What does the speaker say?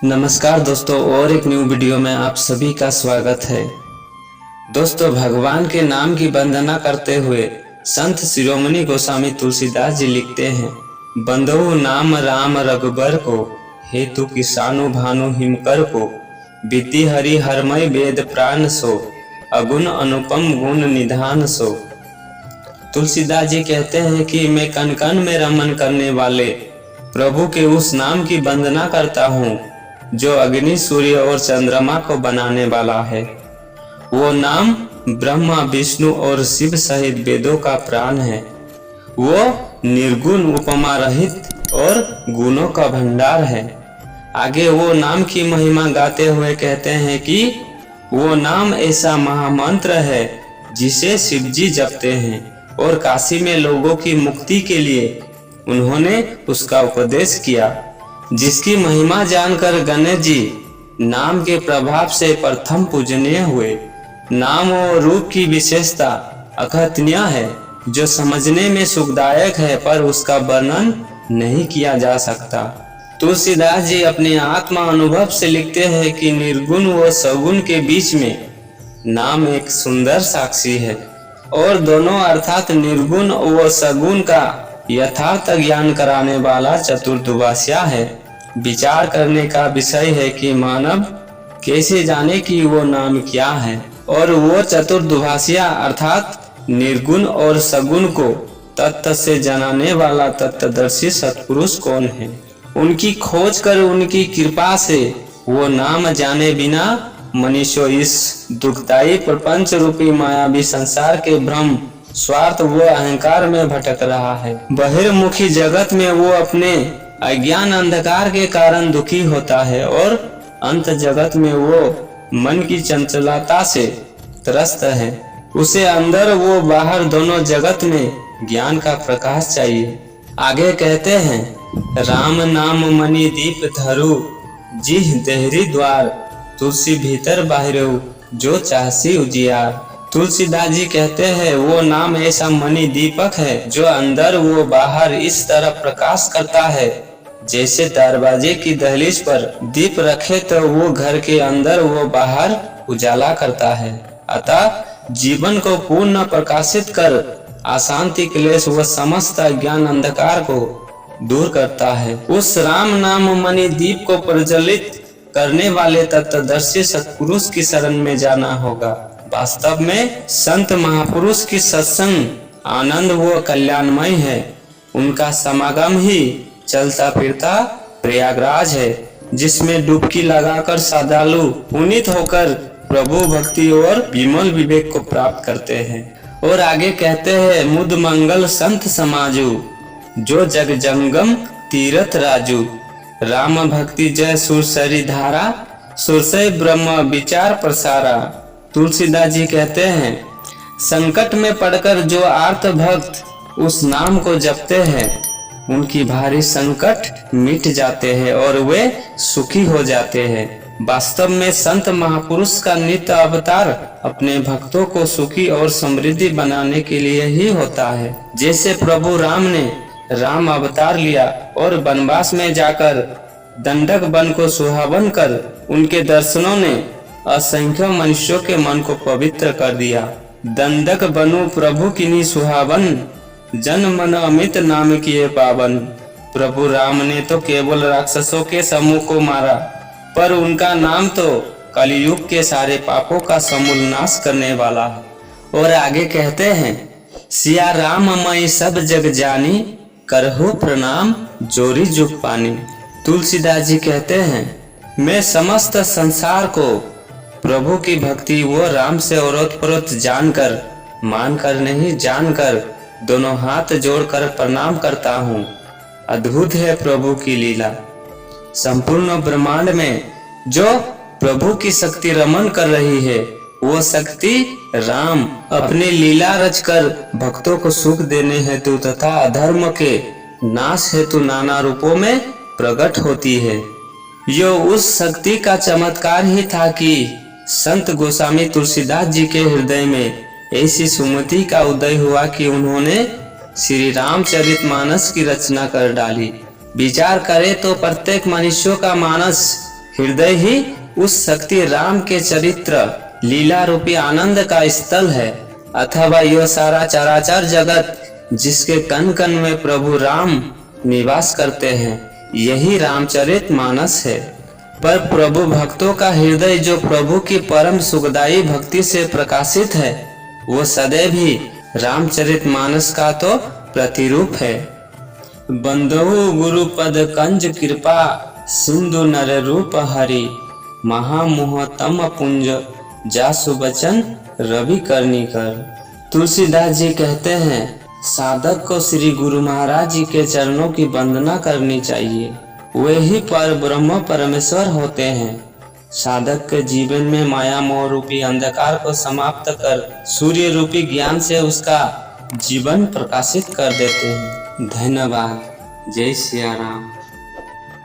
नमस्कार दोस्तों, और एक न्यू वीडियो में आप सभी का स्वागत है। दोस्तों, भगवान के नाम की वंदना करते हुए संत शिरोमणि गोस्वामी तुलसीदास जी लिखते हैं, बंदो नाम राम रघुबर को, हेतु किसानु भानु हिमकर को, विधि हरि हरमय वेद प्राण सो, अगुण अनुपम गुण निधान सो। तुलसीदास जी कहते हैं कि मैं कण कण में रमन करने वाले प्रभु के उस नाम की वंदना करता हूँ जो अग्नि सूर्य और चंद्रमा को बनाने वाला है। वो नाम ब्रह्मा विष्णु और शिव सहित वेदों का प्राण है। वो निर्गुण उपमा रहित और गुणों का भंडार है। आगे वो नाम की महिमा गाते हुए कहते हैं कि वो नाम ऐसा महामंत्र है जिसे शिव जी जपते हैं और काशी में लोगों की मुक्ति के लिए उन्होंने उसका उपदेश किया, जिसकी महिमा जानकर गणेश जी नाम के प्रभाव से प्रथम पूजनीय हुए। नाम और रूप की विशेषता अकथनीय है, जो समझने में सुखदायक है, पर उसका वर्णन नहीं किया जा सकता। तुलसीदास जी अपने आत्मा अनुभव से लिखते हैं कि निर्गुण व सगुण के बीच में नाम एक सुंदर साक्षी है, और दोनों अर्थात निर्गुण व सगुण का यथार्थ ज्ञान कराने वाला चतुर्दुभाषिया है। विचार करने का विषय है कि मानव कैसे जाने कि वो नाम क्या है, और वो चतुर्दुभाषिया अर्थात निर्गुण और सगुण को तत्व से जनाने वाला तत्वदर्शी सत्पुरुष कौन है। उनकी खोज कर उनकी कृपा से वो नाम जाने बिना मनुष्य इस दुखदायी प्रपंच रूपी मायावी संसार के भ्रम, स्वार्थ व अहंकार में भटक रहा है। बहिर्मुखी जगत में वो अपने अज्ञान अंधकार के कारण दुखी होता है, और अंत जगत में वो मन की चंचलता से त्रस्त है। उसे अंदर वो बाहर दोनों जगत में ज्ञान का प्रकाश चाहिए। आगे कहते हैं, राम नाम मणि दीप धरु, जिह देहरी द्वार, तुलसी भीतर बाहिरऊ, जो चाहसी उजियार। तुलसीदास जी कहते हैं, वो नाम ऐसा मणि दीपक है जो अंदर वो बाहर इस तरह प्रकाश करता है जैसे दरवाजे की दहलीज पर दीप रखे तो वो घर के अंदर वो बाहर उजाला करता है। अतः जीवन को पूर्ण प्रकाशित कर अशांति क्लेश व समस्त ज्ञान अंधकार को दूर करता है। उस राम नाम मणि दीप को प्रज्वलित करने वाले तत्वदर्शी सत्पुरुष की शरण में जाना होगा। वास्तव में संत महापुरुष की सत्संग आनंद व कल्याणमय है। उनका समागम ही चलता फिरता प्रयागराज है, जिसमें डुबकी लगाकर श्रद्धालु पुनीत होकर प्रभु भक्ति और विमल विवेक को प्राप्त करते हैं। और आगे कहते हैं, मुद मंगल संत समाजू, जो जग जंगम तीरथ राजू, राम भक्ति जय सुरसरी धारा, सुरसई ब्रह्म विचार प्रसारा। तुलसीदास जी कहते हैं, संकट में पड़कर जो आर्त भक्त उस नाम को जपते हैं, उनकी भारी संकट मिट जाते हैं और वे सुखी हो जाते हैं। वास्तव में संत महापुरुष का नित्य अवतार अपने भक्तों को सुखी और समृद्धि बनाने के लिए ही होता है। जैसे प्रभु राम ने राम अवतार लिया और वनवास में जाकर दंडक वन को सुहावन कर उनके दर्शनों ने असंख्य मनुष्यों के मन को पवित्र कर दिया। दंडक बनु प्रभु किन्हीं सुहावन, जन मन अमित नाम किए पावन। प्रभु राम ने तो केवल राक्षसों के समूह को मारा, पर उनका नाम तो कलयुग के सारे पापों का समूल नाश करने वाला है। और आगे कहते हैं, सिया राम मई सब जग जानी, करहु प्रणाम जोरी जुग पानी। तुलसीदास जी कहते हैं, मैं समस्त संसार को प्रभु की भक्ति वो राम से ओतप्रोत जानकर, मानकर नहीं जानकर, दोनों हाथ जोड़कर प्रणाम करता हूँ। अद्भुत है प्रभु की लीला। संपूर्ण ब्रह्मांड में जो प्रभु की शक्ति रमन कर रही है, वो शक्ति राम अपनी लीला रचकर भक्तों को सुख देने हेतु तथा अधर्म के नाश हेतु नाना रूपों में प्रकट होती है। यो उस शक्ति का चमत्कार ही था कि संत गोस्वामी तुलसीदास जी के हृदय में ऐसी सुमति का उदय हुआ कि उन्होंने श्री रामचरितमानस की रचना कर डाली। विचार करें तो प्रत्येक मनुष्यों का मानस हृदय ही उस शक्ति राम के चरित्र लीला रूपी आनंद का स्थल है, अथवा यह सारा चराचर जगत जिसके कण कण में प्रभु राम निवास करते हैं, यही रामचरित मानस है। पर प्रभु भक्तों का हृदय जो प्रभु की परम सुखदायी भक्ति से प्रकाशित है, वो सदैव ही रामचरित मानस का तो प्रतिरूप है। बंधु गुरुपद कंज कृपा सिंधु नर रूप हरि, महामोह तम पुंज जासु बचन रवि करनी कर। तुलसीदास जी कहते हैं, साधक को श्री गुरु महाराज जी के चरणों की वंदना करनी चाहिए। वे ही पर ब्रह्म परमेश्वर होते हैं। साधक के जीवन में माया मोह रूपी अंधकार को समाप्त कर सूर्य रूपी ज्ञान से उसका जीवन प्रकाशित कर देते हैं। धन्यवाद। जय सिया राम।